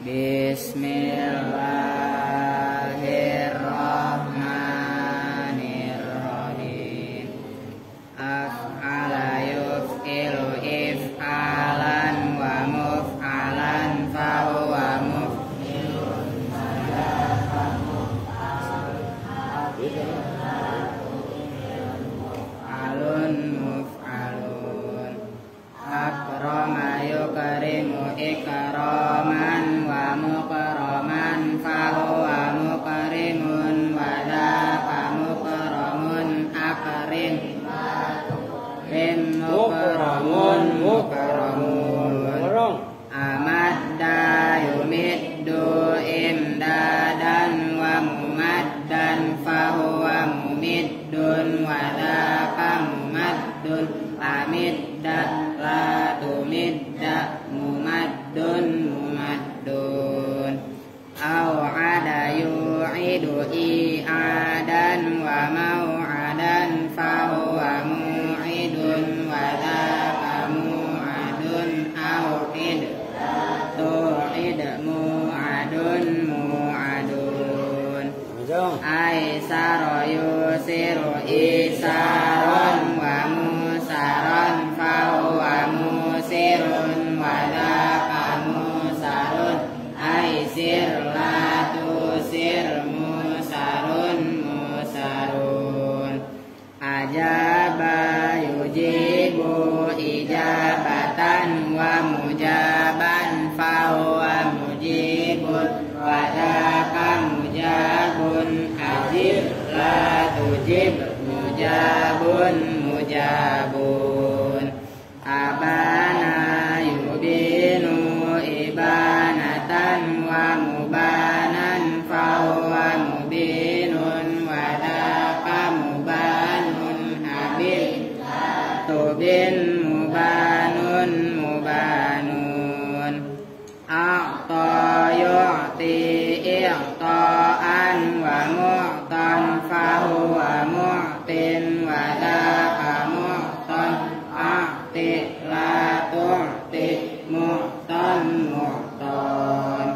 Bismillahirrahmanirrahim. Af'ala yuf'ilu if'alan wa muf'alan fahuwa muf'ilun muf'alun muf'alun. Akrama yukrimu ikraman wa mukraman fahuwa mukrimun wa dzaka mukramun akrim mukramun mukramun. Amadda yumiddu imdadan wa mumaddan fahuwa mumiddun wa dzaka mumaddun. Amidda la tumidda mumaddun mumaddun. Au'ada yu'idu i'adan wa mau'adan fahuwa mu'idun wa dzaka mu'adun. Au'id tu'id mu'adun mu'adun. Aisara yusiru isaron wa musaron fahuwa musirun wa dzaka musarun. Aisir la tusir musarun musarun. Ajaba yujibu ijabatan wa mujaban fahuwa mujibun wa dzaka mujabun. Ajib la tujib mujabun mujabun. Abana yubinu ibanatan wa mubanan fahuwa mubinun wa dzaka mubanun. Abil tubin mubanun mubanun. A'ta yu'ti i'ta'an wa mu'tan fahuwa mu'tin wa dzaka mu'tan. A'ti la tu'ti mu'tan mu'tan.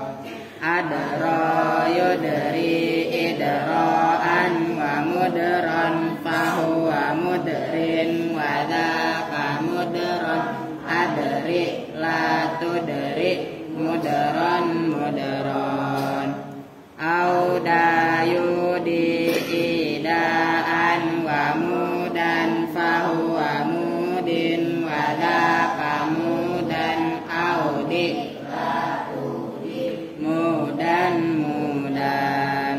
Adra yudri idra'an wa mudran fahuwa mudrin wa dzaka mudran. Adri la tudri mudran mudran. Auda yudi idaan wa mudan fahuwa mudin wa dzaka mudan. Audi mudan mudan.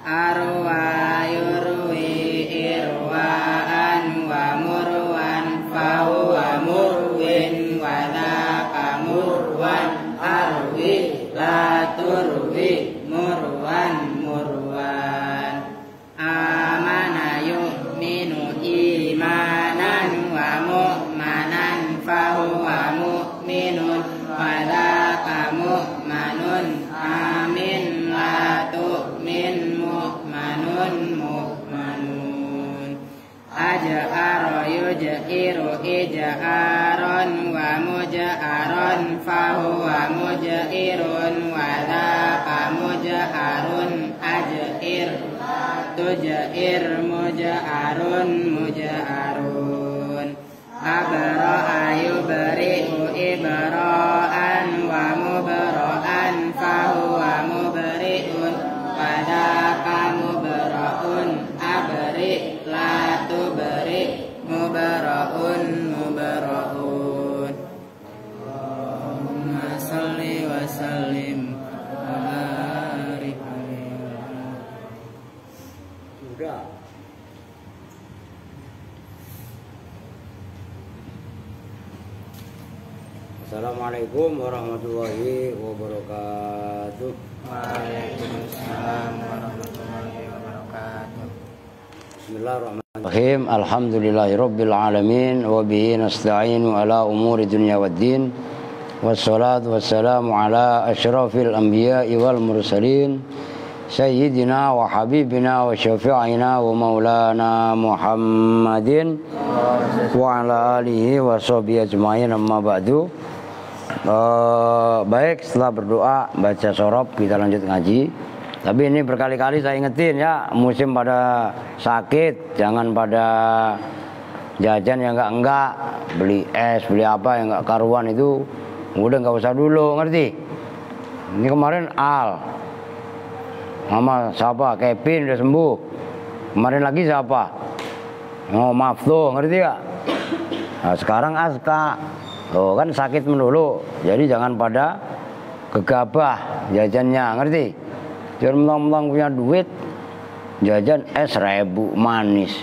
Arwa yurwi irwaan wa murwan fahuwa murwin wa dzaka murwan. Arwi la turwi murwan murwan. Amana yu'minu imanan wa mu'manan fahuwa mu'minun wa dzaka mu'manun. Amin la tu'min mu'manun mu'manun. Aj'ara yuj'iru ij'aron wa muj'aron fahuwa muj'irun wa dzaka muj'arun. Aj'ir tuj'ir muj'arun muj'arun. Abra'a yubri'u ibra'an wa mubra'an fahuwa mubri'un wa dzaka mubra'un. Abri' la tubri' mubra'un mubra'un. Allahumma salli wa sallim wa barik alaihi. Sudah. Assalamualaikum warahmatullahi wabarakatuh. Waalaikumsalam warahmatullahi wabarakatuh. Bismillahirrahmanirrahim. Alhamdulillahirabbil alamin wa bihi nasta'inu ala umuri dunya waddin. Wassalatu wassalamu ala asyrafil anbiya'i wal mursalin sayyidina wa habibina wa syafi'ina wa maulana Muhammadin wa ala alihi wa sahbihi ajma'in. Amma ba'du. Baik, setelah berdoa baca sorob kita lanjut ngaji. Tapi ini berkali-kali saya ingetin ya, musim pada sakit jangan pada jajan yang enggak, beli es, beli apa yang enggak karuan itu udah nggak usah dulu, ngerti? Ini kemarin Al, mama siapa? Kevin udah sembuh. Kemarin lagi siapa? Oh maaf tuh, ngerti gak? Nah, sekarang Aska, oh kan sakit melulu, jadi jangan pada gegabah jajannya, ngerti? Jangan mentang-mentang punya duit jajan es 1000 manis,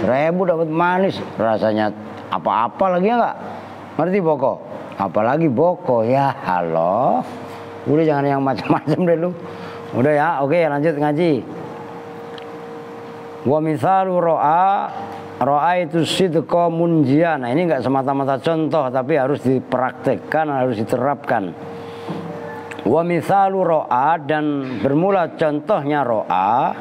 1000 dapat manis, rasanya apa-apa lagi ya nggak? Ngerti Boko? Apalagi Boko ya, halo. Udah jangan yang macam-macam deh lu. Udah ya, oke lanjut ngaji. Wa misalu ro'a itu sidqa munjian. Nah ini nggak semata-mata contoh, tapi harus dipraktekkan, harus diterapkan. Wa misalu ro'a, dan bermula contohnya ro'a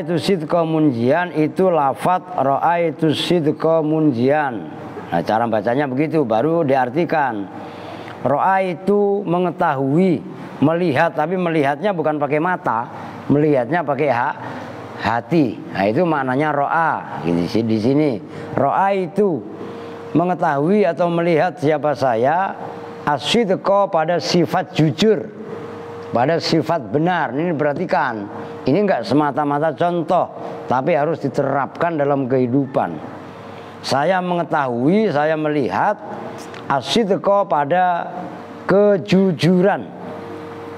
itu sidqa munjian, itu lafat ro'a itu sidqa munjian. Nah cara bacanya begitu, baru diartikan. Ro'a itu mengetahui, melihat, tapi melihatnya bukan pakai mata, melihatnya pakai hati. Nah itu maknanya ro'a. Di sini ro'a itu mengetahui atau melihat siapa saya, as-sidqa pada sifat jujur, pada sifat benar. Ini perhatikan, ini enggak semata-mata contoh, tapi harus diterapkan dalam kehidupan. Saya mengetahui, saya melihat as-sidqa pada kejujuran.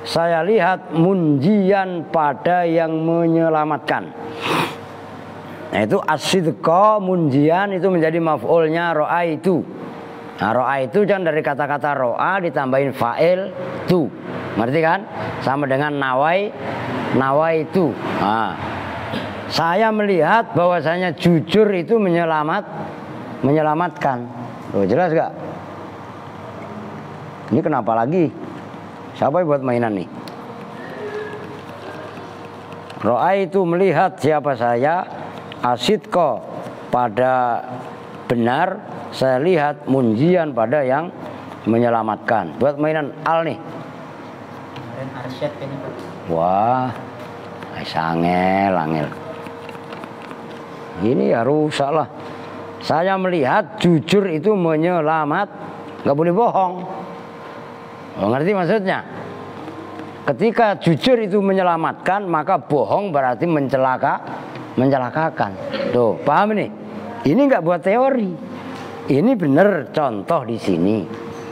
Saya lihat munjian pada yang menyelamatkan. Nah itu as-sidqa munjian itu menjadi maf'ulnya ro'a itu. Nah ro'a itu kan dari kata-kata ro'a ditambahin fa'il tu. Ngerti kan? Sama dengan nawai itu. Nah, saya melihat bahwasanya jujur itu menyelamatkan. Loh, jelas gak? Ini kenapa lagi? Siapa yang buat mainan nih? Ro'a itu melihat siapa saya, asidko pada benar, saya lihat munjian pada yang menyelamatkan. Buat mainan Al nih. Kemarin Arsyad ini Pak. Wah, angel. Ini ya rusak lah. Saya melihat jujur itu menyelamat, nggak boleh bohong. Oh, ngerti maksudnya? Ketika jujur itu menyelamatkan, maka bohong berarti mencelakakan. Tuh, paham nih? Ini nggak buat teori. Ini bener contoh di sini.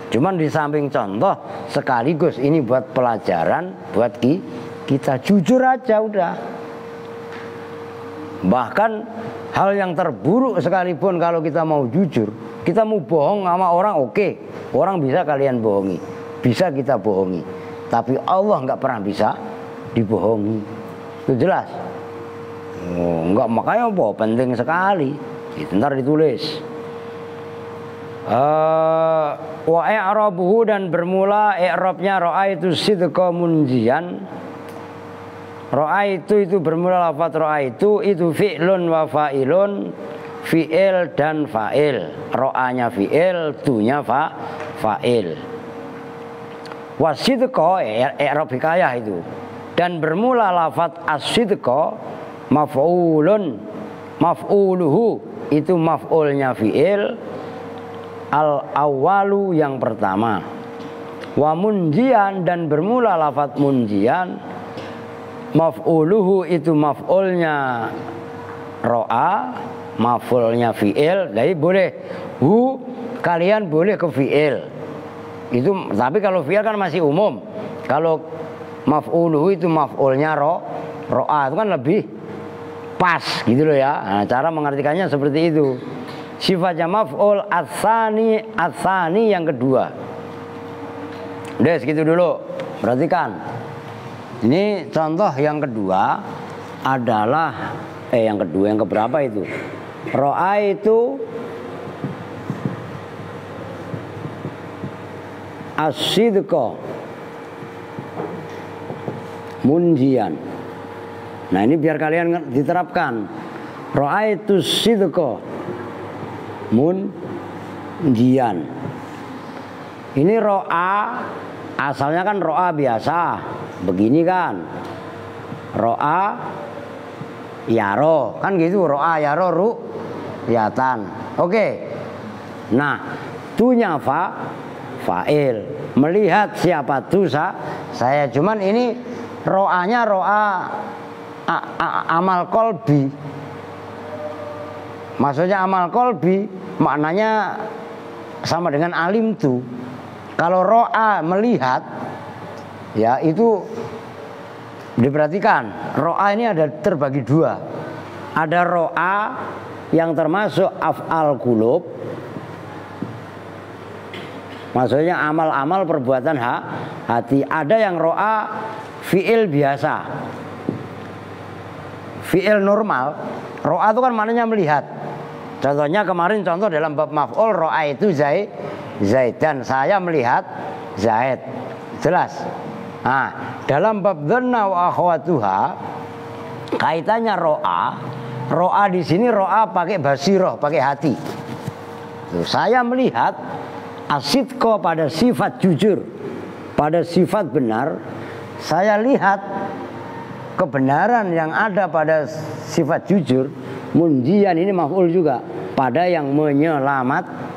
Cuman di samping contoh, sekaligus ini buat pelajaran, buat kita jujur aja udah. Bahkan hal yang terburuk sekalipun kalau kita mau jujur, kita mau bohong sama orang, oke. Orang bisa kalian bohongi, bisa kita bohongi. Tapi Allah nggak pernah bisa dibohongi. Itu jelas. Oh, enggak, makanya apa? Penting sekali. Itu ntar ditulis. Wa i'rabuhu, dan bermula i'rabnya ro'a itu sidqa munjian. Ro'a itu bermula lafaz ro'a itu fi'lun wa fa'ilun, fi'il dan fa'il. Ro'anya fi'il, tunya fa'il. Wasidqa i'rab hikayah itu. Dan bermula lafaz as-sidqa maf'uluhu itu maf'ulnya fi'il, al-awwalu yang pertama. Wa munjian, dan bermula lafaz munjian maf'uluhu itu maf'ulnya ro'a, maf'ulnya fi'il. Jadi boleh kalian boleh ke fi'il. Itu tapi kalau fi'il kan masih umum. Kalau maf'uluhu itu maf'ulnya ro'a itu kan lebih pas gitu loh ya. Nah, cara mengartikannya seperti itu. Sifatnya maf'ul ats-tsani yang kedua. Udah segitu dulu. Perhatikan. Ini contoh yang kedua adalah yang kedua, yang keberapa itu? Ro'a itu as-sidqa munjian. Nah ini biar kalian diterapkan. Ro'a itu sidqa munjian. Ini ro'a, asalnya kan ro'a biasa, begini kan, ro'a yaro, kan gitu, ro'a yaro ru'yatan. Oke. Nah, tunya fa'il, melihat siapa tuh saya. Cuman ini ro'anya ro'a amal kolbi. Maksudnya amal kolbi maknanya sama dengan alim tu. Kalau ro'a melihat, ya itu diperhatikan. Ro'a ini ada terbagi dua. Ada ro'a yang termasuk af'al qulub, maksudnya amal-amal perbuatan hati. Ada yang ro'a fi'il biasa, fi'il normal. Ro'a itu kan maknanya melihat. Contohnya kemarin contoh dalam bab maf'ul, ro'a itu Zaid, dan saya melihat Zaid. Jelas. Nah, dalam bab dhanna wa akhwatuha, kaitannya ro'a di sini ro'a pakai basiroh, pakai hati. Tuh, saya melihat asidqo pada sifat jujur, pada sifat benar. Saya lihat kebenaran yang ada pada sifat jujur. Munjian ini maf'ul juga, pada yang menyelamat.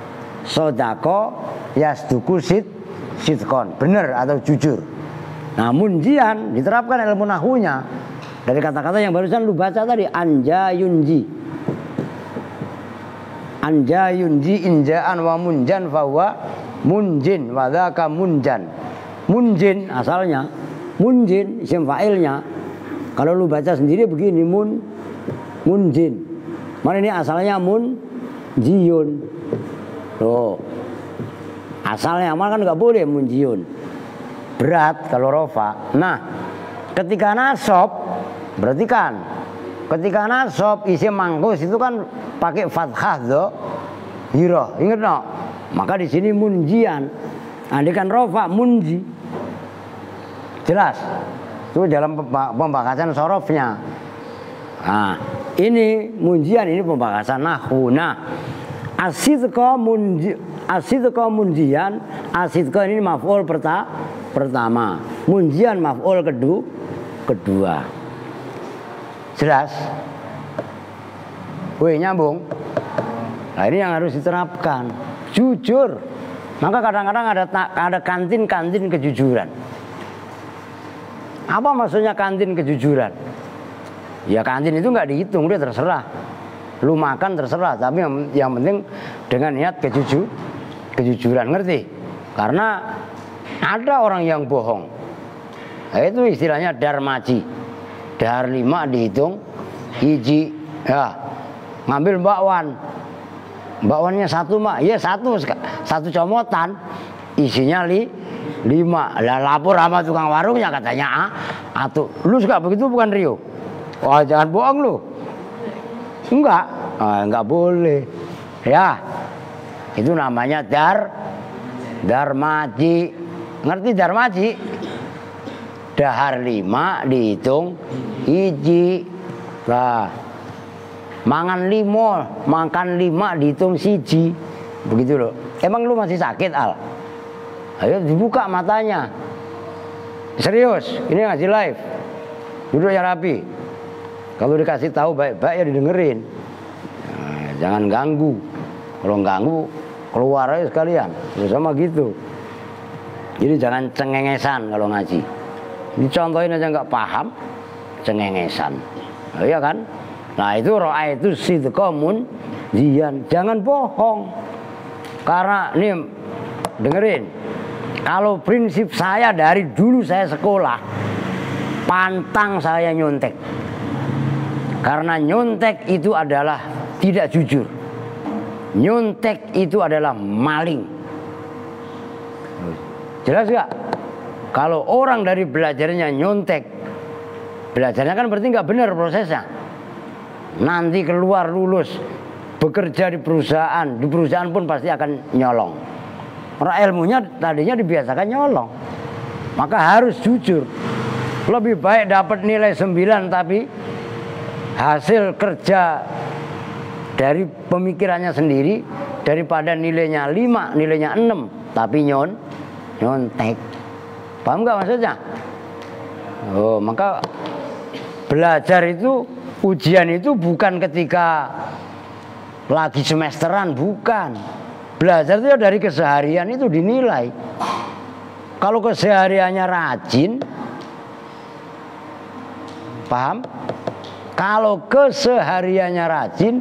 Sodako yasduku sidkon, benar atau jujur. Nah, munjian diterapkan ilmu nahwunya dari kata-kata yang barusan lu baca tadi, anja yunji, injaan wa munjan fahuwa munjin wa dzaka munjan. Munjin asalnya, munjin isim fa'ilnya. Kalau lu baca sendiri begini, munjin. Mana ini asalnya munjiyun. Tuh, asalnya amal kan nggak boleh munjiyun, berat kalau rofa. Nah, ketika nasab, berarti kan ketika nasab isim mangkus itu kan pakai fathah do hiro, ingat no? Maka di sini munjian, andikan rofa munji. Jelas? Itu dalam pembahasan sorofnya. Nah, ini munjian, ini pembahasan nahwu. Nah, asidqa munjian, asidqa ini maf'ul pertama, munjian maf'ul kedua. Jelas? Wih, nyambung. Nah, ini yang harus diterapkan. Jujur. Maka kadang-kadang ada kantin kejujuran. Apa maksudnya kantin kejujuran? Ya kantin itu nggak dihitung, dia terserah. Lu makan terserah, tapi yang penting dengan niat kejujuran, ngerti? Karena ada orang yang bohong. Nah, itu istilahnya darmaji. Dahar 5 dihitung hiji, ya. Ngambil bakwannya 1 mak, ya satu comotan, isinya 5. Lah lapor sama tukang warungnya katanya atuh. Lu suka begitu bukan Rio? Wah, jangan bohong lu. Enggak boleh. Ya. Itu namanya darmaji. Ngerti darmaji? Dahar 5 dihitung hiji. Lah. Makan 5 dihitung siji. Begitu loh. Emang lu masih sakit, Al? Ayo dibuka matanya. Serius, ini ngaji live. Duduk yang rapi. Kalau dikasih tahu baik-baik ya didengerin. Nah, jangan ganggu. Kalau ganggu keluar aja sekalian. Sama gitu. Jadi jangan cengengesan kalau ngaji. Dicontohin aja nggak paham, cengengesan. Oh, iya kan? Nah itu ro'a itu sidqa munjian. Jangan bohong. Karena nih dengerin. Kalau prinsip saya dari dulu saya sekolah, pantang saya nyontek. Karena nyontek itu adalah tidak jujur. Nyontek itu adalah maling. Jelas gak? Kalau orang dari belajarnya nyontek, belajarnya kan berarti gak benar prosesnya. Nanti keluar lulus, bekerja di perusahaan pun pasti akan nyolong. Orang ilmunya tadinya dibiasakan nyolong. Maka harus jujur. Lebih baik dapat nilai 9 tapi hasil kerja dari pemikirannya sendiri daripada nilainya 5, nilainya 6 tapi nyontek. Paham nggak maksudnya? Oh, maka belajar itu, ujian itu bukan ketika lagi semesteran, bukan. Belajar itu dari keseharian itu dinilai. Kalau kesehariannya rajin, paham? Kalau kesehariannya rajin,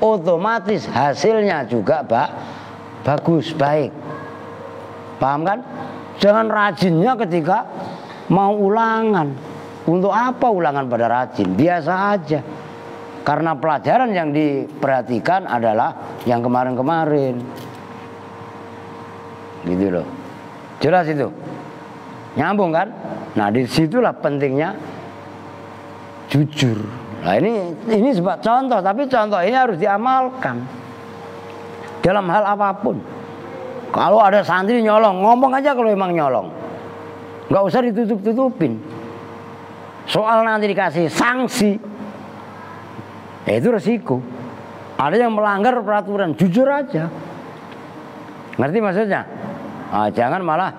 otomatis hasilnya juga bagus, baik. Paham kan? Jangan rajinnya ketika mau ulangan. Untuk apa ulangan pada rajin? Biasa aja. Karena pelajaran yang diperhatikan adalah yang kemarin-kemarin. Gitu loh. Jelas itu? Nyambung kan? Nah, disitulah pentingnya jujur. Nah, ini sebab contoh, tapi contoh ini harus diamalkan dalam hal apapun. Kalau ada santri nyolong, ngomong aja kalau emang nyolong. Nggak usah ditutup-tutupin. Soal nanti dikasih sanksi, ya itu resiko. Ada yang melanggar peraturan, jujur aja. Ngerti maksudnya? Nah, jangan malah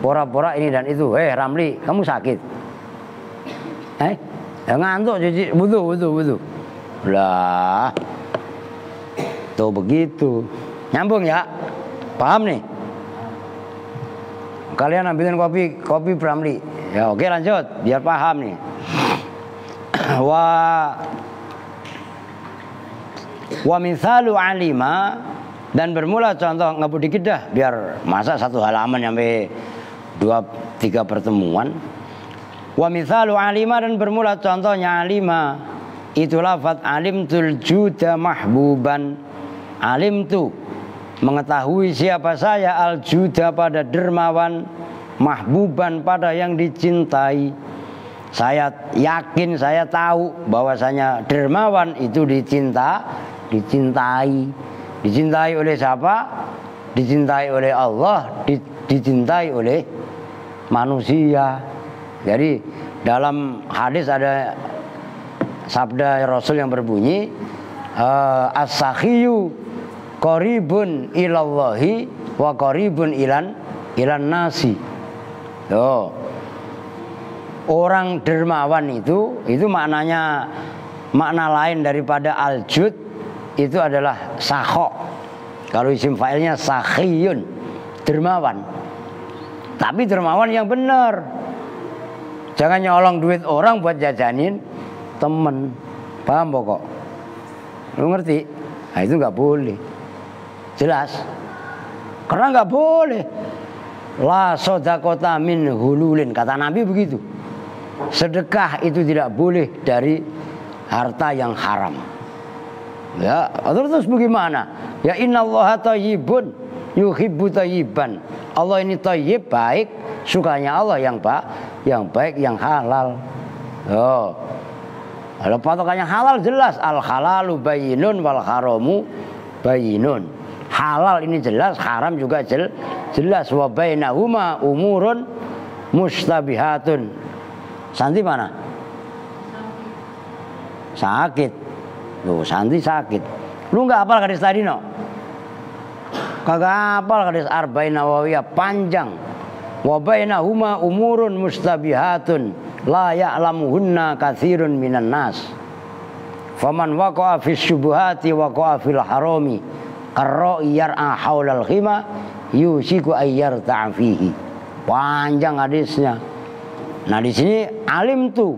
pura-pura ini dan itu. Ramli, kamu sakit? Ya ngantuk, cuci, butuh. Lah, tuh begitu. Nyambung ya? Paham nih? Kalian ambilin kopi Ramli. Ya oke, lanjut, biar paham nih. Wa misalu alima, dan bermula contoh, ngebut dikit dah biar masa satu halaman sampai 2-3 pertemuan. Wa misalu alima, dan bermula contohnya alima itu lafaz alimtul juda mahbuban. Alimtu, mengetahui siapa saya, al juda pada dermawan, mahbuban pada yang dicintai. Saya yakin, saya tahu bahwasanya dermawan itu dicintai. Dicintai oleh siapa? Dicintai oleh Allah, dicintai oleh manusia. Jadi dalam hadis ada sabda Rasul yang berbunyi, as-sakhiyu qaribun ilallahi wa qaribun ilan nasi. Orang dermawan itu maknanya, makna lain daripada al-jud itu adalah sakho. Kalau isim fa'ilnya sakhiyun, dermawan. Tapi dermawan yang benar. Jangan nyolong duit orang buat jajanin temen. Paham pokok? Lu ngerti? Nah, itu nggak boleh. Jelas? Karena nggak boleh. La sodakota min hululin, kata Nabi begitu. Sedekah itu tidak boleh dari harta yang haram. Ya, terus bagaimana? Ya innallaha thayyibun yuhibbu thayyiban. Allah ini thayyib, baik, sukanya Allah yang baik, yang halal. Kalau patokannya halal jelas, al halalu bayyinun wal haramu bayyinun. Halal ini jelas, haram juga jelas. Wa bainahuma umurun mustabihatun. Santi mana? Sakit. Loh, Santi sakit. Lu nggak hafal hadis tadi no? Kagak hafal hadis Arba'in Nawawiyah panjang. Wa bainahuma umurun mustabihatun la ya'lamuhunna katsirun minan nas. Faman waqa'a fis syubuhati waqa'a fil harami qarra'i yar'a haulal khima yusiku ayyar ta'fihi. Panjang hadisnya. Nah di sini alim tuh,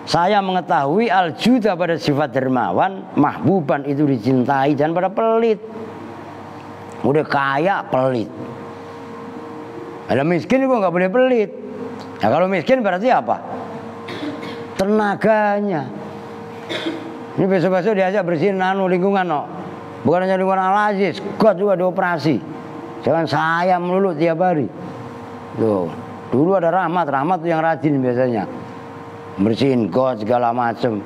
saya mengetahui al-juda pada sifat dermawan, mahbuban itu dicintai, dan pada pelit. Udah kaya pelit. Ada miskin juga nggak boleh pelit. Nah kalau miskin berarti apa? Tenaganya. Ini besok-besok diajak bersihin lingkungan no. Bukan hanya lingkungan Al-Aziz, God juga dioperasi. Jangan saya melulu tiap hari. Tuh, dulu ada Rahmat tuh yang rajin biasanya. Bersihin God segala macam.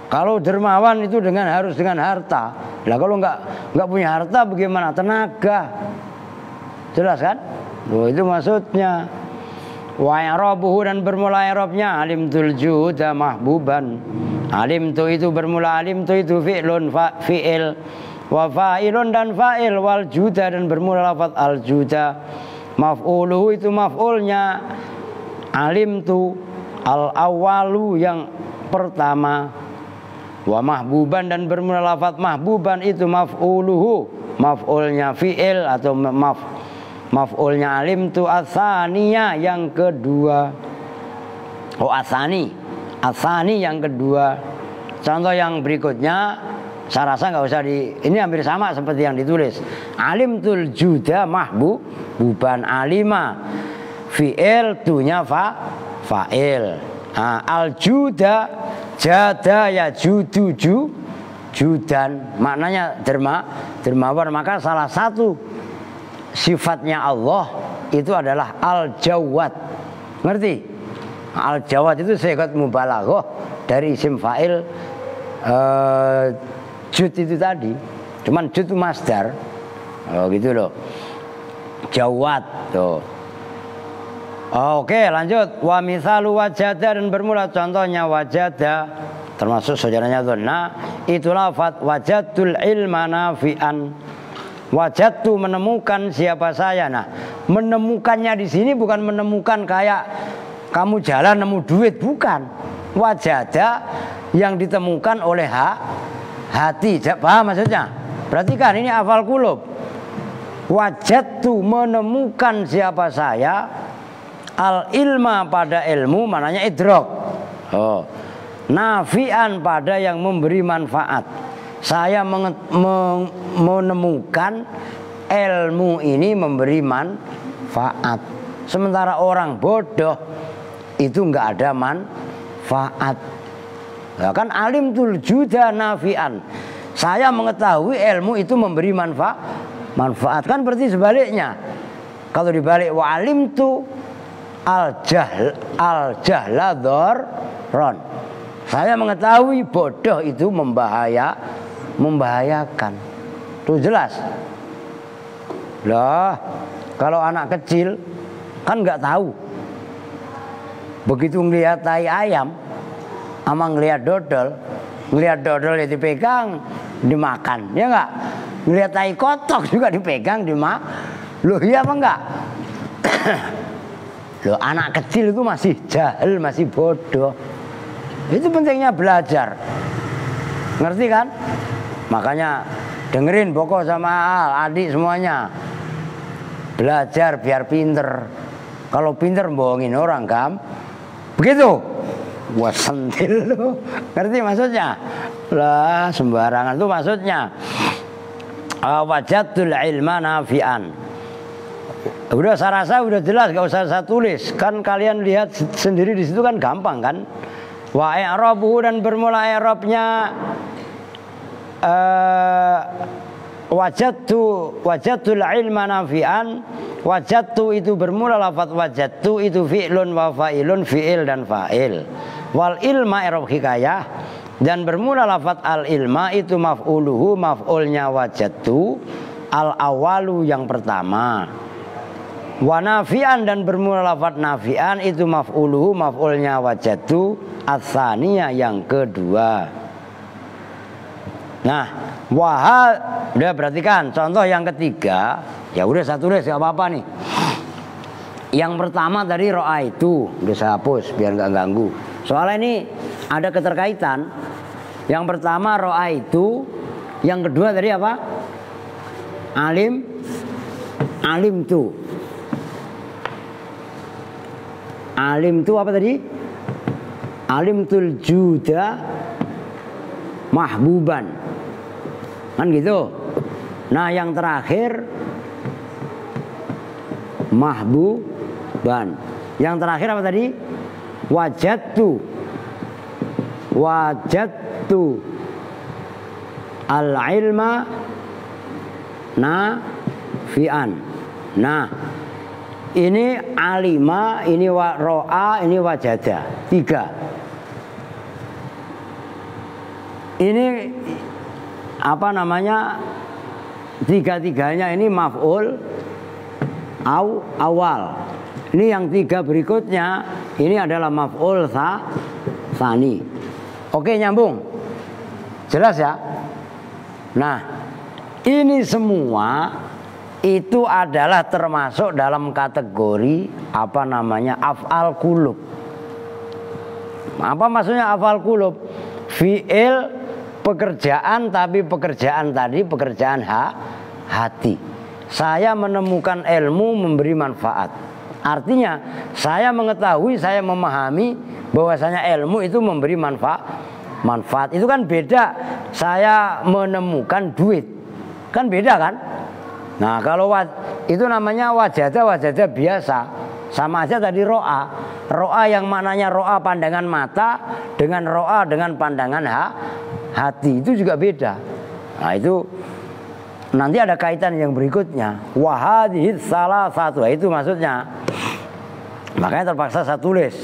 Kalau dermawan itu harus dengan harta. Lah kalau nggak punya harta bagaimana? Tenaga. Jelas kan? Loh, itu maksudnya. Wa i'rabuhu, dan bermula i'rabnya alimtul juda mahbuban. Alim itu bermula, alim itu fi'lun fi'il, wa fa'ilun dan fa'il, wal juda dan bermula lafaz al juda Maf'uluhu itu maf'ulnya. Alimtu al-awwalu yang pertama. Wa mahbuban dan bermula lafaz mahbuban itu maf'uluhu, maf'ulnya fi'il atau maf'ulnya alimtu. Atsaniya yang kedua. Oh asani yang kedua. Contoh yang berikutnya saya rasa nggak usah ini hampir sama seperti yang ditulis. Alimtul juda mahbuban, alima fi'il, tunya fa'il. Al juda jada ya judan, maknanya dermawan. Maka salah satu sifatnya Allah itu adalah al jawad. Ngerti? Al jawad itu sigat mubalaghah dari isim fa'il jud itu tadi. Cuman jud itu masdar. Oh gitu loh. Jawad tuh. Oke, lanjut. Wa misalu wajada dan bermula contohnya wajada termasuk saudaranya dhanna itu lafaz wajadtul ilma nafi'an. Wajadtu menemukan siapa saya. Nah, menemukannya di sini bukan menemukan kayak kamu jalan nemu duit, bukan. Wajada yang ditemukan oleh hati. Paham maksudnya? Perhatikan ini hafal qulub. Wajadtu menemukan siapa saya. Al ilma pada ilmu maknanya idrok. Oh. Nafi'an pada yang memberi manfaat. Saya menemukan ilmu ini memberi manfaat. Sementara orang bodoh itu enggak ada manfaat. Nah, kan alimtul juda nafi'an. Saya mengetahui ilmu itu memberi manfaat. Kan berarti sebaliknya. Kalau dibalik wa alimtu al jahla dharron. Saya mengetahui bodoh itu membahayakan. Tuh jelas. Lah, kalau anak kecil kan nggak tahu. Begitu ngelihat tai ayam sama ngelihat dodol ya dipegang, dimakan. Ya enggak? Ngelihat tai kotok juga dipegang, Loh iya apa enggak? Loh, anak kecil itu masih jahil, masih bodoh. Itu pentingnya belajar. Ngerti kan? Makanya dengerin Boko sama adik semuanya. Belajar biar pinter. Kalau pinter bohongin orang begitu. Wah sentil lo. Ngerti maksudnya? Lah sembarangan itu maksudnya. Wajadtul ilma nafi'an. Udah saya rasa udah jelas, gak usah saya tulis. Kan kalian lihat sendiri di situ kan gampang kan. Wa i'rabuhu dan bermula i'rabnya wajadtul ilma nafi'an. Wajadtu itu bermula lafaz wajadtu itu fi'lun wa fa'ilun, fi'il dan fa'il. Wal ilma i'rab hikayah dan bermula lafaz al ilma itu maf'uluhu, maf'ulnya wajadtu, al awalu yang pertama. Wa nafi'an dan bermula lafaz nafi'an itu maf'uluhu, maf'ulnya wajadtu, ats-tsaniyah yang kedua. Nah, udah perhatikan contoh yang ketiga. Ya udah saya tulis gak apa-apa nih. Yang pertama tadi ro'a itu udah saya hapus biar nggak ganggu. Soalnya ini ada keterkaitan. Yang pertama ro'a itu, yang kedua tadi apa? Alim tu. Alim tu apa tadi? Alimtul juda mahbuban. Kan gitu. Nah yang terakhir mahbuban. Yang terakhir apa tadi? Wajadtu al-ilma nafi'an. Nah ini alima, ini ro'a, ini wajada. 3. Ini apa namanya? Tiga-tiganya ini maf'ul awal. Ini yang 3 berikutnya ini adalah maf'ul tsani. Oke, nyambung. Jelas ya? Nah, ini semua itu adalah termasuk dalam kategori apa namanya af'al qulub. Apa maksudnya af'al qulub? Fi'il pekerjaan, tapi pekerjaan tadi pekerjaan hati. Saya menemukan ilmu memberi manfaat. Artinya saya mengetahui, saya memahami bahwasanya ilmu itu memberi manfaat. Itu kan beda saya menemukan duit. Kan beda kan? Nah, kalau itu namanya wajadah biasa. Sama aja tadi ro'a. Ro'a yang maknanya ro'a pandangan mata dengan ro'a dengan pandangan hati. Itu juga beda. Nah, itu nanti ada kaitan yang berikutnya. Wahadihis salah satu. Itu maksudnya. Makanya terpaksa saya tulis.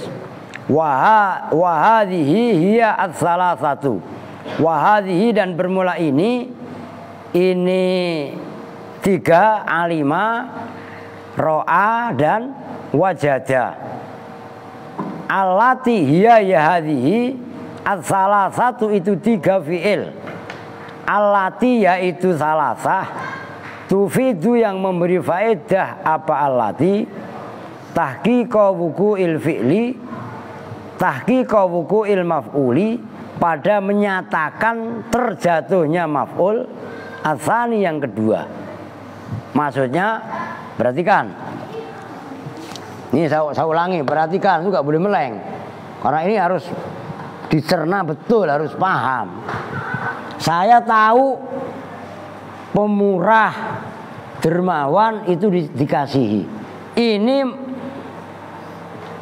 Wahadihi hiya as-salah satu. Wahadihi dan bermula ini 3 alima, ro'a dan wajada. Allati hiya yahadihi as-salah satu itu 3 fi'il. Allati yaitu salasah, tufidu yang memberi faedah apa allati, tahqiqa wuqu'il fi'li, tahqiqa wuqu'il maf'uli, pada menyatakan terjatuhnya maf'ul asani yang kedua. Maksudnya perhatikan. Ini saya ulangi, perhatikan, itu gak boleh meleng. Karena ini harus dicerna betul, harus paham. Saya tahu pemurah, dermawan itu dikasihi. Ini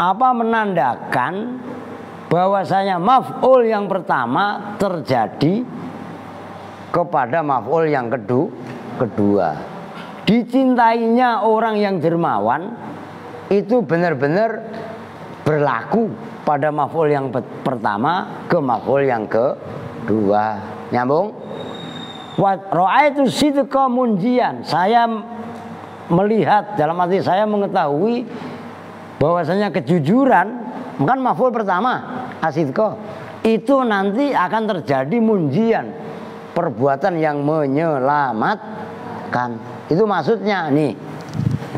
apa menandakan bahwasanya maf'ul yang pertama terjadi kepada maf'ul yang kedua. Dicintainya orang yang dermawan itu benar-benar berlaku pada maf'ul yang pertama ke maf'ul yang kedua. Nyambung? Ra'aitu sidqa munjian. Saya melihat, dalam arti saya mengetahui bahwasanya kejujuran kan maf'ul pertama asidqa itu nanti akan terjadi munjian, perbuatan yang menyelamatkan. Itu maksudnya nih.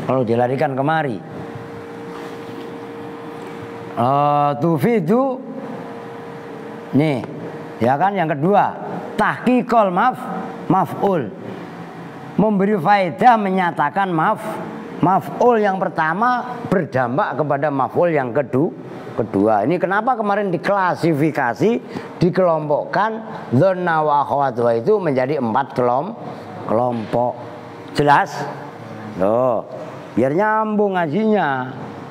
Kalau dilarikan kemari. Tufidu nih, ya kan yang kedua, tahqiqul maf'ul. Memberi faedah menyatakan maf'ul yang pertama berdampak kepada maf'ul yang kedua. Ini kenapa kemarin diklasifikasi, dikelompokkan dzanna wa akhawatuha itu menjadi 4 kelompok. Jelas? Loh, biar nyambung ngajinya.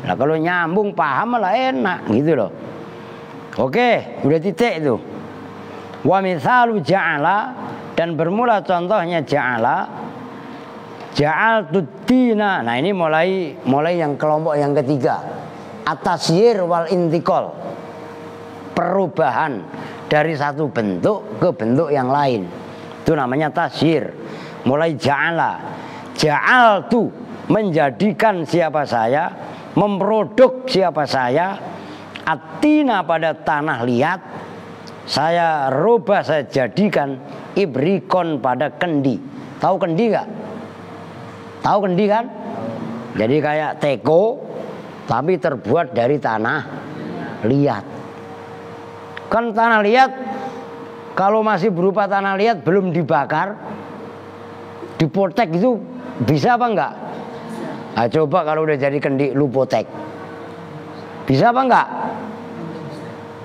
Nah, kalau nyambung paham malah enak gitu loh. Oke, udah titik itu. Wa misalu ja'ala, dan bermula contohnya ja'ala. Ja'altud dina. Nah, ini mulai yang kelompok yang ketiga. At-tasyir wal intiqal. Perubahan dari satu bentuk ke bentuk yang lain. Itu namanya tasyir. Mulai ja'ala. Ja'altu, menjadikan siapa saya, memproduk siapa saya, atina pada tanah liat, saya rubah, saya jadikan ibrikon pada kendi. Tahu kendi gak? Tahu kendi kan? Jadi kayak teko tapi terbuat dari tanah liat. Kan tanah liat kalau masih berupa tanah liat belum dibakar, dipotek itu bisa apa enggak? Nah, coba kalau udah jadi kendi lu potek, bisa apa enggak?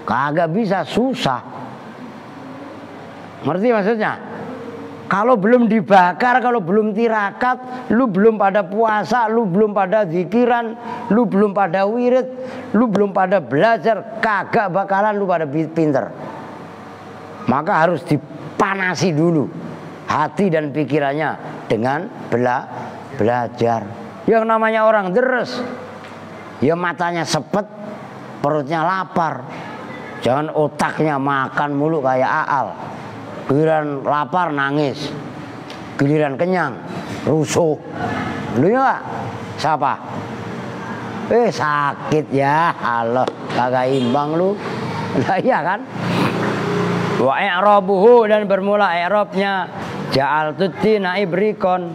Kagak bisa, susah. Ngerti maksudnya? Kalau belum dibakar, kalau belum tirakat, lu belum pada puasa, lu belum pada zikiran, lu belum pada wirid, lu belum pada belajar, kagak bakalan lu pada pinter. Maka harus dipanasi dulu hati dan pikirannya dengan belajar. Yang namanya orang deres, ya matanya sepet, perutnya lapar. Jangan otaknya makan mulu kayak Aal. Giliran lapar nangis, giliran kenyang rusuh. Lu ya siapa? Sakit ya, Allah, kagak imbang lu. Nah iya kan? Wa i'rabuhu, dan bermula i'rabnya ja'altud dina ibrikon.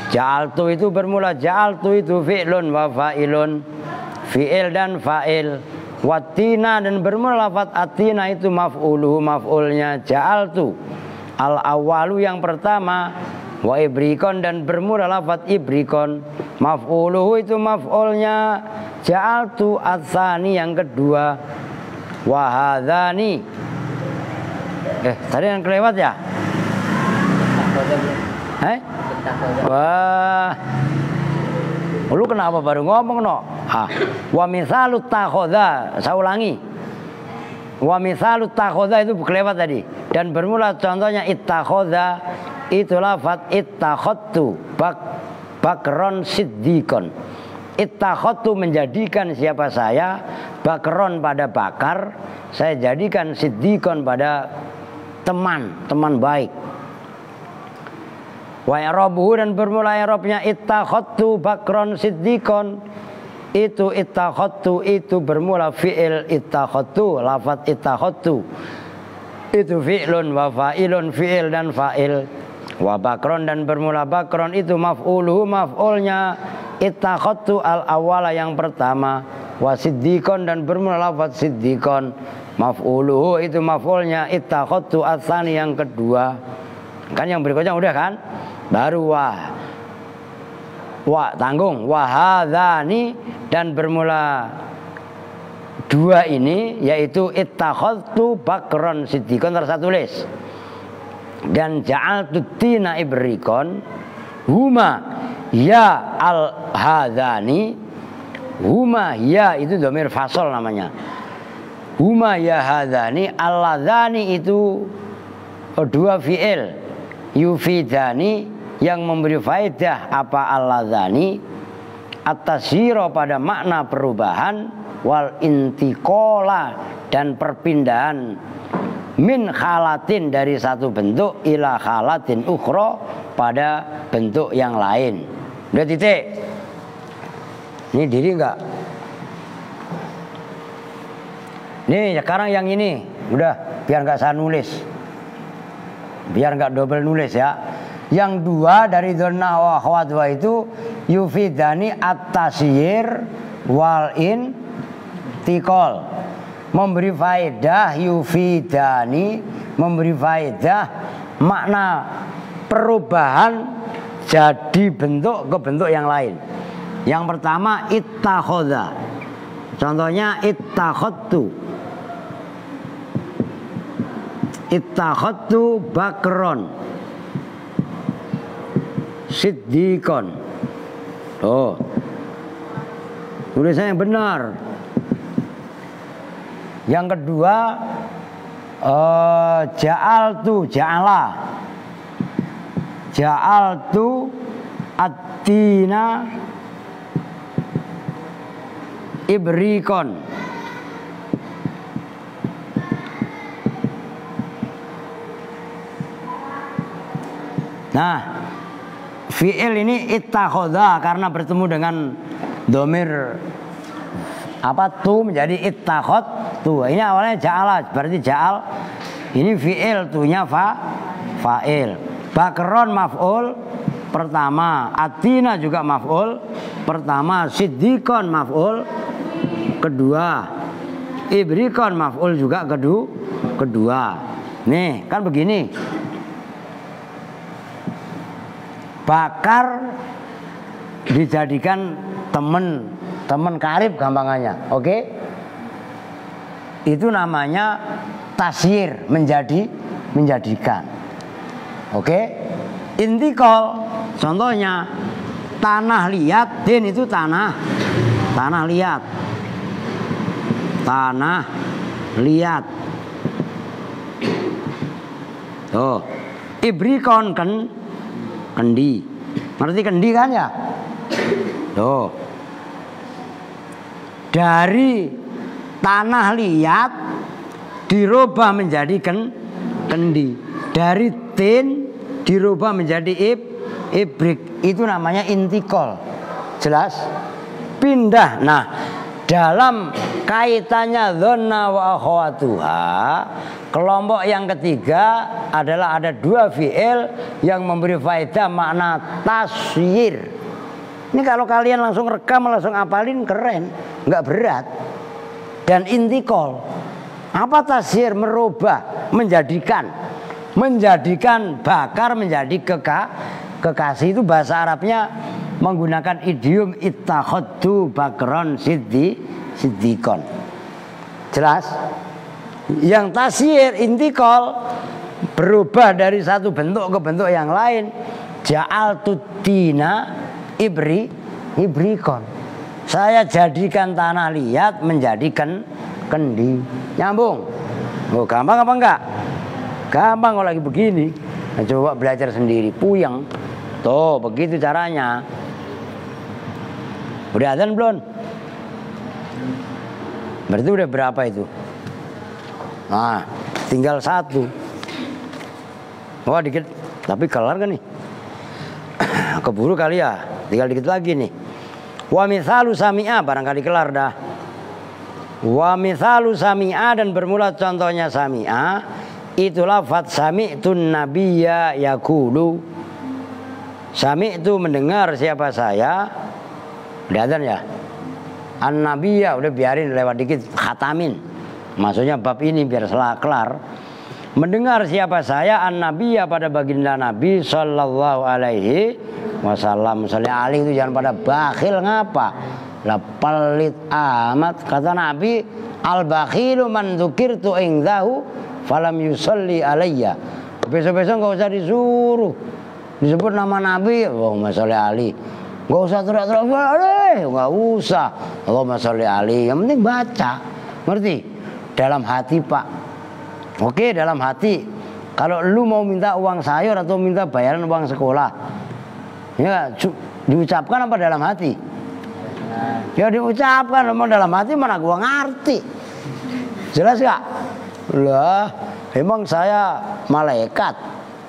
Ja'altu itu bermula, ja'altu itu fi'lun wa fa'ilun, fi'il dan fa'il. Watina dan bermula lafaz atina itu maf'uluhu, maf'ulnya. Ja'altu al awalu yang pertama, wa ibrikon dan bermula lafaz ibrikon, maf'uluhu itu maf'ulnya. Ja'altu atsani yang kedua, wa hadzani. Tadi yang kelewat ya? Wah, lu kenapa baru ngomong no? Wa misalut takhoda, saya ulangi. Wa misalut takhoda itu kelewat tadi. Dan bermula contohnya ittakhoda itu lafaz ittakhadtu bakron siddiqon. Ittakhadtu menjadikan siapa saya, bakron pada bakar, saya jadikan siddiqon pada teman baik. Wa i'rabuhu dan bermula i'rabnya ittakhadtu bakron siddiqon. Itu ittakhadtu itu bermula fi'il ittakhadtu, lafaz ittakhadtu itu fi'lun wa fa'ilun, fi'il dan fa'il. Wa bakron dan bermula bakron itu maf'uluhu, maf'ulnya. Ittakhadtu al awala yang pertama, wa siddiqon dan bermula lafaz siddiqon, maf'uluhu itu maf'ulnya. Ittakhadtu atsani yang kedua. Kan yang berikutnya udah kan? Baru wa tanggung, wa hadzani dan bermula dua ini yaitu ittakhadtu bakron siddiqon, tersatu tulis. Dan ja'altu tina ibrikon, huma ya al hadzani, huma ya itu dhamir fasol namanya. Huma ya hadzani, alladzani itu dua fi'il, yufidani yang memberi faedah, apa alladzani, at-tasyira pada makna perubahan, wal intiqala dan perpindahan, min khalatin dari satu bentuk ila khalatin ukhra pada bentuk yang lain. Udah titik. Ini diri enggak? Nih sekarang yang ini udah, biar enggak saya nulis, biar enggak double nulis ya. Yang dua dari dzonna wa khawatwa itu yufidani at-tasyir wal intiqal, memberi faedah. Yufidani memberi faedah makna perubahan jadi bentuk ke bentuk yang lain. Yang pertama ittakhadha, contohnya ittakhadtu bakron siddiqon. Tulisannya yang benar. Yang kedua ja'altu at-tina ibrikon. Nah, fi'il ini ittakhadha karena bertemu dengan dhamir tu menjadi ittakhadtu. Ini awalnya ja'ala, berarti ja'al. Ini fi'il, tunya fa'il. Bakron maf'ul pertama, atina juga maf'ul pertama, siddiqon maf'ul kedua, ibrikon maf'ul juga kedua. Nih, kan begini. Bakar dijadikan teman karib gampangannya, oke? Itu namanya tasyir, menjadikan, oke? Intiqal, contohnya tanah liat, din itu tanah liat, ibrikon kendi, ngerti kendi kan ya? Dari tanah liat dirubah menjadi kendi, dari tin dirubah menjadi ibrik, itu namanya intiqal. Jelas? Pindah. Nah, dalam kaitannya dzonna wa akhawatuha, Kelompok yang ketiga adalah ada dua fi'il yang memberi faedah makna tasyir. Ini kalau kalian langsung rekam, langsung apalin, keren, nggak berat. Dan intikal. Apa tasyir? Merubah, menjadikan bakar menjadi kekasih. Itu bahasa Arabnya menggunakan idiom ittakhadtu bakron siddikon. Jelas? Yang tasyir intikal berubah dari satu bentuk ke bentuk yang lain. Ja'altuddina ibrikon. Saya jadikan tanah liat menjadi kendi. Nyambung? Oh, gampang apa enggak? Gampang kalau lagi begini. Nah, coba belajar sendiri, puyeng. Tuh, begitu caranya. Udah adzan belum? Berarti udah berapa itu? Nah, tinggal satu. Wah, dikit. Tapi kelar kan nih? Keburu kali ya. Tinggal dikit lagi nih. Wa mithalu sami'a, barangkali kelar dah. Wa mithalu sami'a, dan bermula contohnya sami'a. Itu lafadz sami'tun nabiyya yaqulu. Sami'tu mendengar siapa saya. Udah adzan ya? An-nabiyya, udah biarin lewat dikit, khatamin. Maksudnya bab ini biar kelar. Mendengar siapa saya an-nabiyya pada baginda Nabi sallallahu alaihi wasallam. Misalnya Ali itu jangan pada bakhil, ngapa? Lah pelit amat. Kata Nabi, al-bakhilu man dzukirtu indahu falam yusalli alayya. Besok-besok enggak usah disuruh disebut nama Nabi, Allahumma sholli Ali. Enggak usah teriak-teriak, enggak usah. Allahumma sholli Ali. Yang penting baca. Ngerti? Dalam hati, Pak. Oke, dalam hati. Kalau lu mau minta uang sayur atau minta bayaran uang sekolah, ya diucapkan apa dalam hati? Ya diucapkan, mau dalam hati mana gua ngerti. Jelas gak? Lah, emang saya malaikat?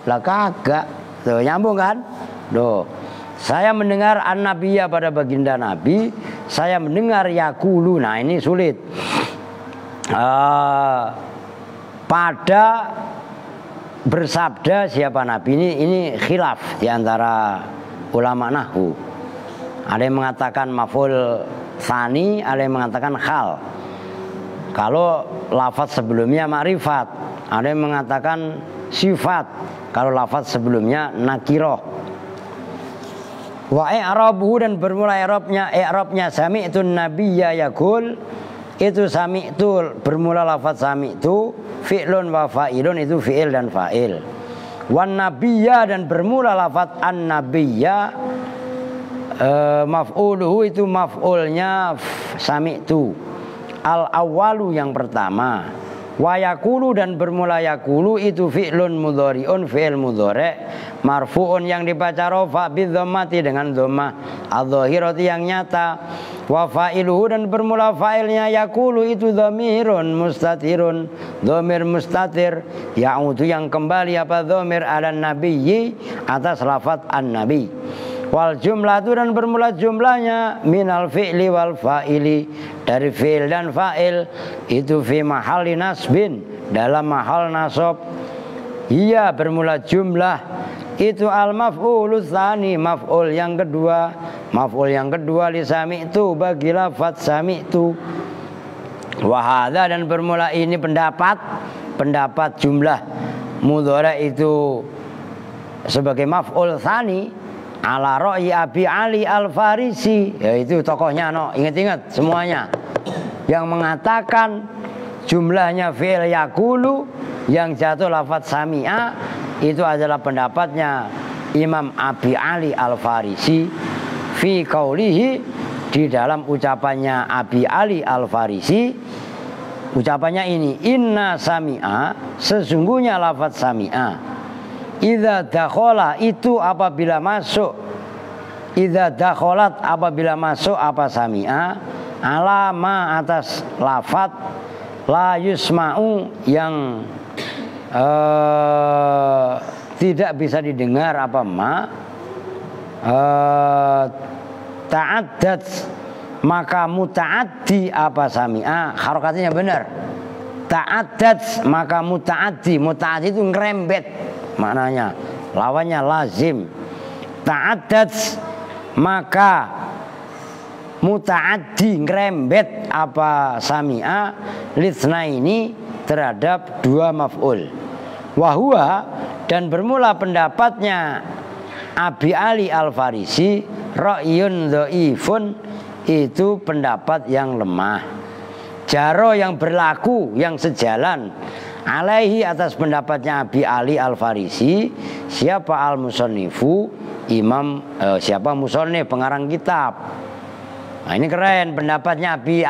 Lah kagak. Tuh, nyambung kan? Duh. Saya mendengar an-nabiyya pada baginda Nabi. Saya mendengar yaqulu. Nah, ini sulit. Pada bersabda siapa Nabi ini khilaf di antara ulama nahwu. Ada yang mengatakan maf'ul tsani, ada yang mengatakan khal. Kalau lafaz sebelumnya ma'rifat, ada yang mengatakan sifat. Kalau lafaz sebelumnya nakiroh. Wa i'rabuhu, dan bermula i'rabnya sami'tun nabiyya yaqul. Itu sami'tu bermula lafaz sami'tu, fi'lun wa fa'ilun, itu fi'il dan fa'il. Wan nabiyya, dan bermula lafaz an-nabiyya, maf'uluhu itu maf'ulnya sami'tu. Al-awwalu yang pertama. Wa yaqulu, dan bermula yaqulu itu fi'lun mudhari'un, fi'il mudhari' marfu'un yang dibaca rafa bidhammati dengan dhammah adh-dhahirati yang nyata. Wa fa'iluhu, dan bermula fa'ilnya yaqulu itu dhamirun mustatirun, dhamir mustatir, ya'udu yang kembali apa dhamir ala nabiyyi, atas lafaz an-nabi. Wal jumlatu, dan bermula jumlahnya minal fi'li wal fa'ili, dari fi'il dan fa'il, itu fi mahalli nasbin, dalam mahal nasab. Iya, bermula jumlah itu al maf'ul tsani, maf'ul yang kedua. Maf'ul yang kedua li sami'tu, bagi lafaz sami'tu. Wa hadza, dan bermula ini pendapat jumlah mudhari itu sebagai maf'ul tsani ala ra'yi Abi Ali Al-Farisi, yaitu tokohnya, ingat-ingat semuanya, yang mengatakan jumlahnya fi'il yaqulu yang jatuh lafaz sami'a, itu adalah pendapatnya Imam Abi Ali Al-Farisi fi qaulihi, di dalam ucapannya Abi Ali Al-Farisi. Ucapannya ini, inna sami'a, sesungguhnya lafaz sami'a, idza dakhala, itu apabila masuk, idza dakhalat, apabila masuk apa sami'a, alama, atas lafaz la yusma'u, yang tidak bisa didengar apa ma, ta'addad, maka muta'addi apa sami'a, harokatnya benar. ta'addad maka muta'addi itu ngerembet maknanya, lawannya lazim. Ta'addad maka muta'addi ngerembet apa sami'a litsna ini terhadap dua maf'ul. Wahua dan bermula pendapatnya Abi Ali Al-Farisi ra'yun dhaifun itu pendapat yang lemah. Jaro yang berlaku yang sejalan alaihi atas pendapatnya Abi Ali Al-Farisi siapa al-musannifu imam siapa musannif pengarang kitab. Nah ini keren pendapatnya Abi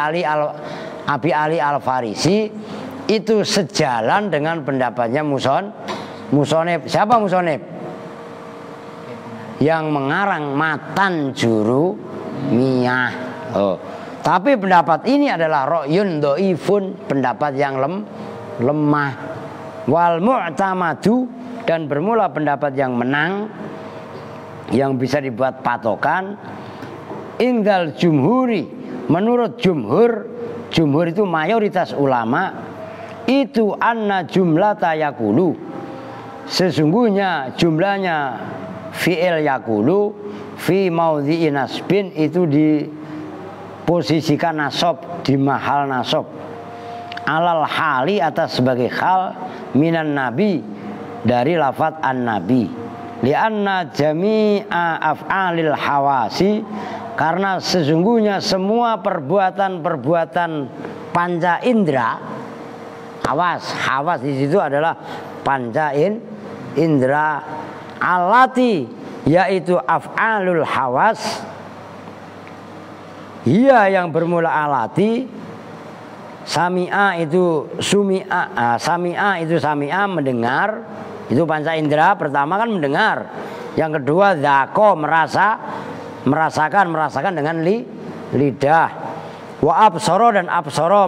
Ali Al-Farisi itu sejalan dengan pendapatnya musannif. Siapa musannif? Yang mengarang Matan Jurumiyah. Tapi pendapat ini adalah ra'yun dhaifun, pendapat yang lemah. Wal mu'tamadu dan bermula pendapat yang menang yang bisa dibuat patokan ingdal jumhuri menurut jumhur itu mayoritas ulama itu anna jumlata yakulu sesungguhnya jumlahnya fi'il yakulu fi maudhi'i nasbin itu diposisikan nasab di mahal nasab alal hali atas sebagai hal minan nabi dari lafadz an-nabi lianna jami'a af'alil hawasi karena sesungguhnya semua perbuatan-perbuatan panca indera hawas di situ adalah panca indera alati yaitu af'alul hawas ia yang bermula alati sami'a itu sami'a mendengar itu panca indera pertama kan mendengar yang kedua dzaqo merasakan dengan lidah wa absara dan absara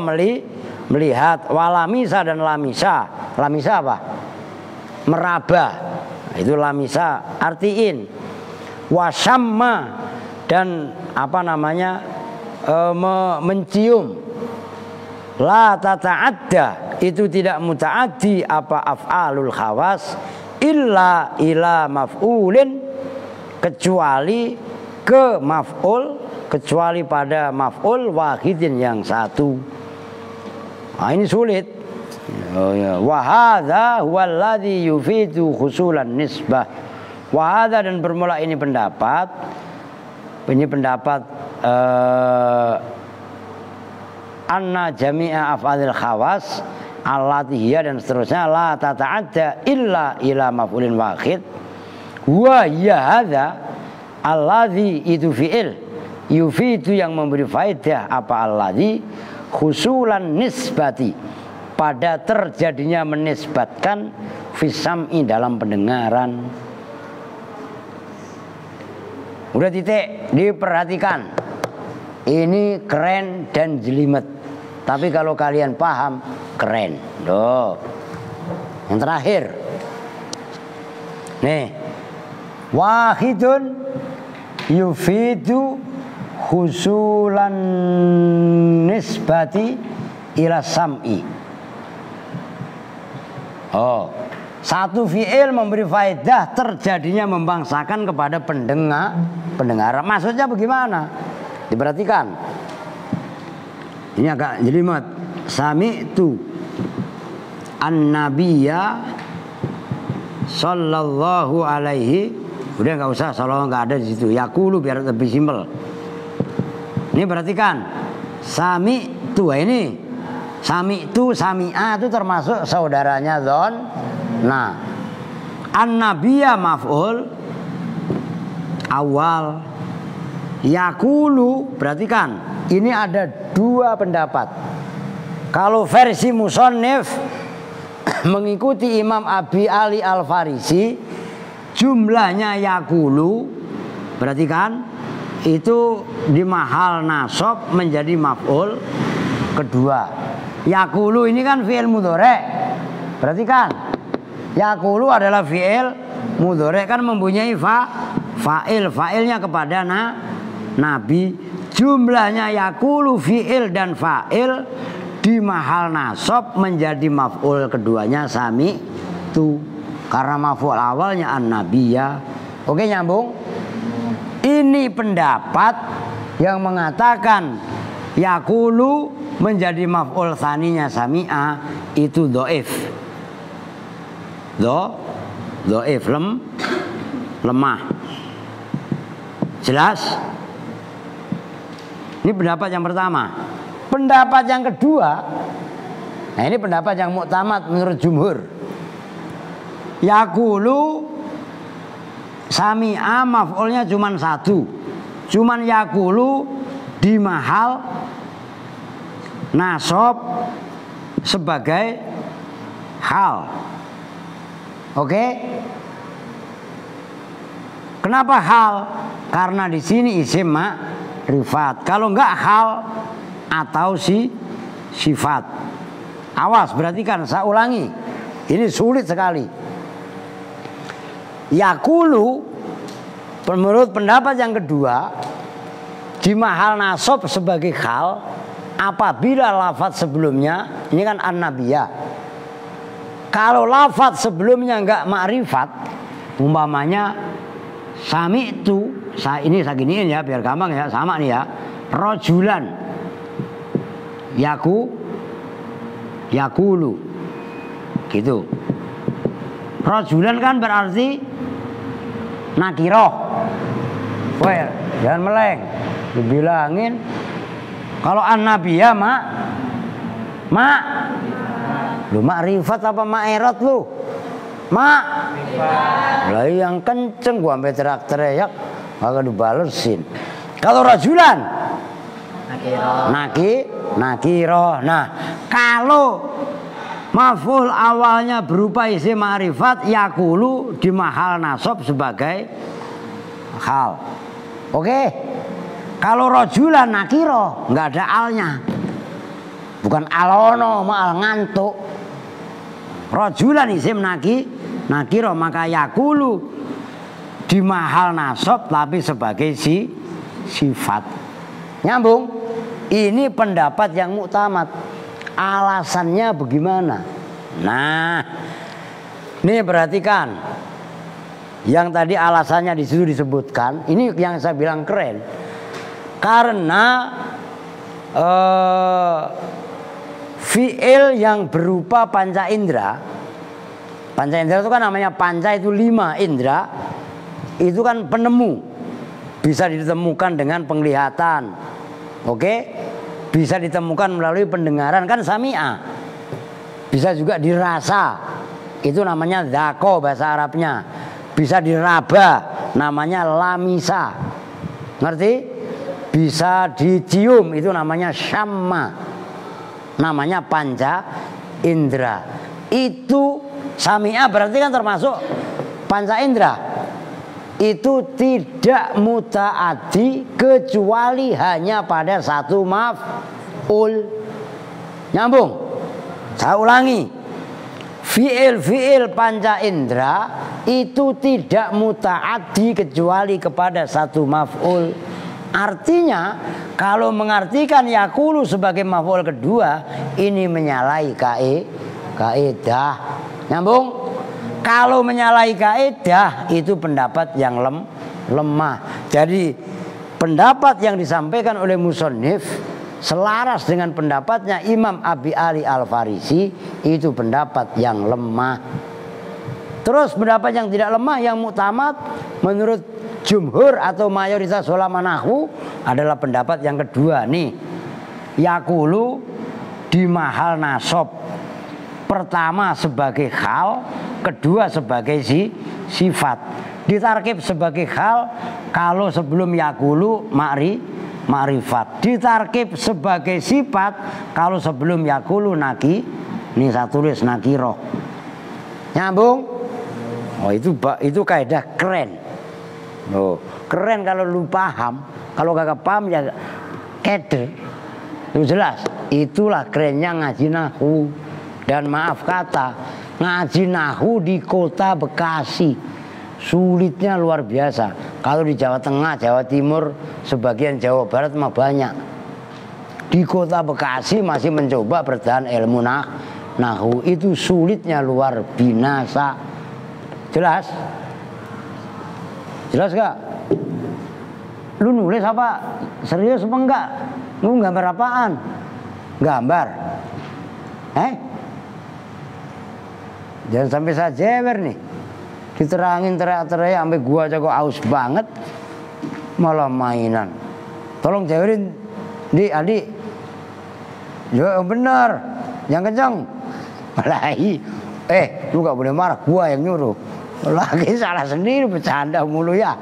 melihat wa lamisa dan lamisa apa meraba itu lamisa artiin wa syamma dan apa namanya mencium la tata'adda itu tidak muta'addi apa af'alul khawas illa ila maf'ulin kecuali ke maf'ul kecuali pada maf'ul wahidin yang satu. Nah, ini sulit. Wa hadza huwallazi yufidu khusulan nisbah. Wa hadza dan bermula ini pendapat anna jami'a af'alil khawas allati hiya dan seterusnya la tata'adda illa ila maf'ulin wahid wa hiya hadza alladzi itu fi'il yufidu yang memberi faedah apa alladzi khusulan nisbati pada terjadinya menisbatkan fisam'i dalam pendengaran. Udah titik diperhatikan ini keren dan jelimet. Tapi kalau kalian paham keren. Loh. Yang terakhir. Nih. Wahidun yufidu husulan nisbati ila sam'i. Satu fi'il memberi faedah terjadinya membangsakan kepada pendengar. Maksudnya bagaimana? Diperhatikan. Ini agak jelimet. Sami'tu an-nabiyya sallallahu alaihi. Udah enggak usah sallallahu enggak ada di situ. Yaqulu biar lebih simpel. Ini perhatikan. Sami'tu ini. Sami'tu sami'a itu termasuk saudaranya dzon. Nah, an-nabiyya maf'ul awal. Yaqulu perhatikan. Ini ada dua pendapat. Kalau versi musannif mengikuti Imam Abi Ali Al-Farisi, jumlahnya yaqulu, perhatikan, itu di mahal nasab menjadi maf'ul kedua. Yaqulu ini kan fi'il mudhari'. Perhatikan. Yaqulu adalah fi'il mudhari' kan mempunyai fa'ilnya kepada Nabi. Jumlahnya yaqulu fi'il dan fa'il di mahal nasab menjadi maf'ul keduanya sami tu, karena maf'ul awalnya an-nabiyya. Oke, nyambung? Ini pendapat yang mengatakan yaqulu menjadi maf'ul tsaninya sami'a itu dhaif. Dhaif lemah. Jelas? Ini pendapat yang pertama. Pendapat yang kedua, nah ini pendapat yang mu'tamad menurut jumhur. Yaqulu sami'a maf'ulnya cuman satu. Cuman yaqulu di mahal nasab sebagai hal. Oke? Kenapa hal? Karena di sini isim ma'rifat. Kalau enggak hal atau sifat. Awas, perhatikan, saya ulangi. Ini sulit sekali. Yaqulu menurut pendapat yang kedua, di mahal nasab sebagai hal apabila lafaz sebelumnya, ini kan an-nabiyya. Kalau lafaz sebelumnya enggak ma'rifat, umpamanya sami itu, ini saya giniin ya biar gampang ya, sama nih ya. Rajulan yaqulu gitu. Rajulan kan berarti nakiroh. Weh, jangan meleng. Dibilangin kalau an-nabiyya lu ma'rifat apa ma'erat lu? Lah yang kenceng gua sampai teriak-teriak kagak dibalesin. Kalau rajulan nakiro. Nah, kalau maf'ul awalnya berupa isim ma'rifat yaqulu di mahal nasab sebagai hal. Oke? Kalau rajulan nakiro enggak ada alnya. Bukan alono ma'al ngantuk. Rajulan isim nakiro maka yaqulu di mahal nasab tapi sebagai sifat. Nyambung? Ini pendapat yang mu'tamad. Alasannya bagaimana? Nah, ini perhatikan. Yang tadi alasannya di situ disebutkan, ini yang saya bilang keren. Karena fi'il yang berupa panca indera. Panca indera itu kan namanya panca itu 5 indera. Itu kan penemu. Bisa ditemukan dengan penglihatan. Oke? Bisa ditemukan melalui pendengaran kan sami'a. Bisa juga dirasa. Itu namanya dzaqo bahasa Arabnya. Bisa diraba namanya lamisa. Ngerti? Bisa dicium itu namanya syamma. Namanya panca indera. Itu sami'a berarti kan termasuk panca indera. Itu tidak muta'addi kecuali hanya pada satu maf'ul. Nyambung? Saya ulangi. Fi'il panca indera itu tidak muta'addi kecuali kepada satu maf'ul. Artinya kalau mengartikan yaqulu sebagai maf'ul kedua ini menyalahi kaidah. Nyambung? Kalau menyalahi kaidah itu pendapat yang lemah. Jadi pendapat yang disampaikan oleh musannif selaras dengan pendapatnya Imam Abi Ali Al-Farisi itu pendapat yang lemah. Terus pendapat yang tidak lemah yang mu'tamad menurut jumhur atau mayoritas ulama nahwu adalah pendapat yang kedua nih. Yaqulu di mahal nasab. Pertama sebagai hal, kedua sebagai sifat. Ditarkib sebagai hal kalau sebelum yaqulu ma'rifat. Ditarkib sebagai sifat kalau sebelum yaqulu ini saya tulis nakiroh. Nyambung? Oh itu kaidah keren. Oh, keren kalau lu paham. Kalau kagak paham ya keder. Itu jelas. Itulah kerennya ngaji nahwu. Dan maaf kata, ngaji nahwu di kota Bekasi sulitnya luar biasa. Kalau di Jawa Tengah, Jawa Timur, sebagian Jawa Barat mah banyak. di kota Bekasi masih mencoba bertahan ilmu nahwu. Itu sulitnya luar binasa. Jelas? Jelas gak? Lu nulis apa? Serius apa enggak? Lu gambar apaan? Gambar. Jangan sampai saya jewer nih. Diterangin teriak-teriak sampai gua aja kok aus banget. Malah mainan. Tolong jewerin, adik. Ya benar. Yang kencang. Malahi. Lu gak boleh marah, gua yang nyuruh. Lagi salah sendiri, bercanda mulu ya.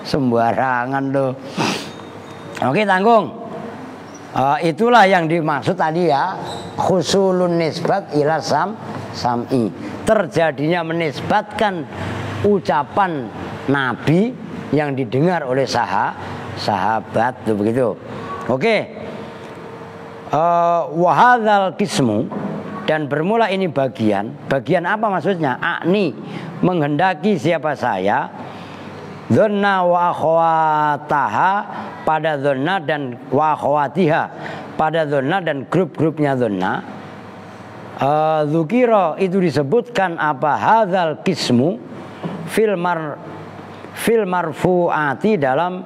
Sembarangan tuh. Oke, tanggung. Itulah yang dimaksud tadi ya, khusulun nisbat ila sam'i. Terjadinya menisbatkan ucapan Nabi yang didengar oleh sahabat tuh begitu. Oke. Wahadzal kismu, dan bermula ini bagian apa maksudnya? Akni, menghendaki siapa saya, dzanna wa akhwataha, pada dzanna dan wa akhwatiha, pada dzanna dan grup-grupnya dzanna. Dzukira, itu disebutkan apa? Hadzal kismu fil marfu'ati, dalam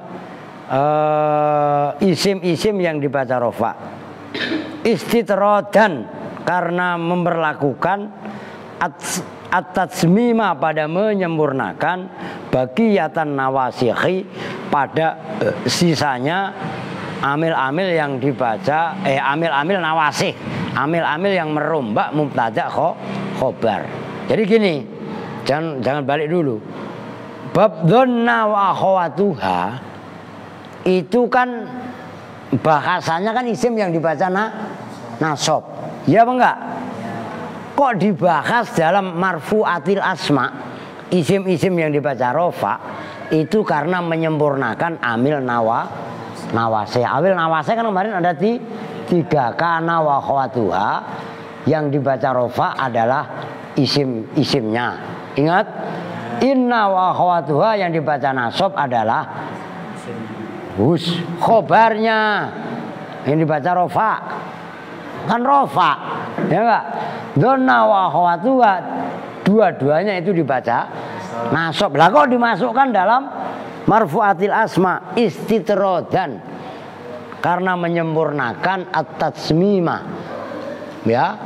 isim-isim yang dibaca rofa. Istitrodan, karena memperlakukan at-tatsmima, pada menyempurnakan bagiyatan nawasikhi, pada sisanya amil-amil yang dibaca amil-amil nawasih, amil-amil yang merombak mubtada khobar. Jadi gini, jangan balik dulu. Bab dzanna wa akhwatuha itu kan bahasanya kan isim yang dibaca nasab. Ya apa enggak? Kok dibahas dalam marfu'atil asma, isim-isim yang dibaca rofa, itu karena menyempurnakan amil nawasih. Amil nawasih kan kemarin ada 3, kana wa akhwatuha, yang dibaca rofa adalah isimnya. Ingat, inna wa akhwatuha yang dibaca nasab adalah khobarnya, yang dibaca rofa kan rofa, ya enggak? Dzanna wa akhwatuha, dua-duanya itu dibaca nasab. Lah kok dimasukkan dalam marfu'atil asma istitrodan, karena menyempurnakan at-tatsmima, ya,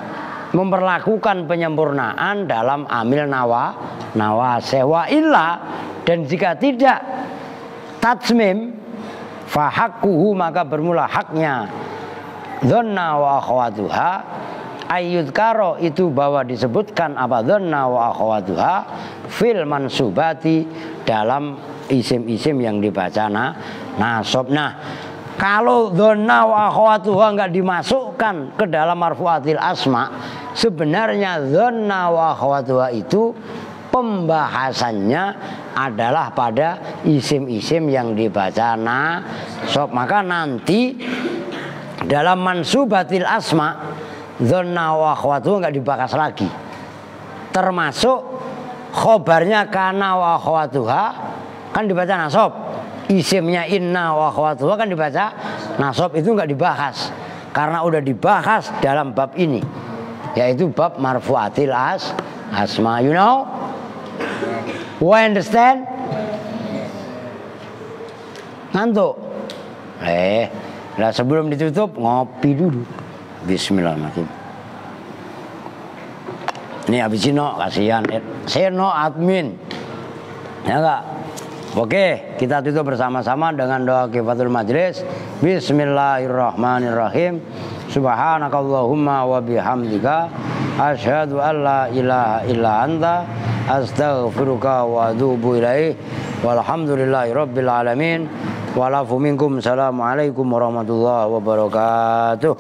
memperlakukan penyempurnaan dalam amil nawasih. Wa illa, dan jika tidak tatsmim, fahaqquhu, maka bermula haknya dzanna wa akhwatuha ayyudkaro, itu bahwa disebutkan apa? Dzanna wa akhwatuha fil mansubati, dalam isim-isim yang dibaca nasab. Nah, kalau dzanna wa akhwatuha enggak dimasukkan ke dalam marfu'atil asma, sebenarnya dzanna wa akhwatuha itu pembahasannya adalah pada isim-isim yang dibaca nasab. Maka nanti dalam mansubatil asma, dzanna wa akhwatuha enggak dibahas lagi. Termasuk khobarnya kana wa akhwatuha kan dibaca nasab. Isimnya inna wa akhwatuha kan dibaca nasab, itu enggak dibahas karena udah dibahas dalam bab ini, yaitu bab marfu'atil asma. You know? We understand? Ngantuk? Nah, sebelum ditutup ngopi dulu. Bismillahirrahmanirrahim. Ini habis Sino, kasihan. Sino admin. Ya enggak? Oke, kita tutup bersama-sama dengan doa kifatul majlis. Bismillahirrahmanirrahim. Subhanakallahumma wa bihamdika asyhadu an la ilaha illa anta astaghfiruka wa atubu ilaih. Walhamdulillahirabbil alamin. Walafu minkum. Assalamualaikum warahmatullahi wabarakatuh.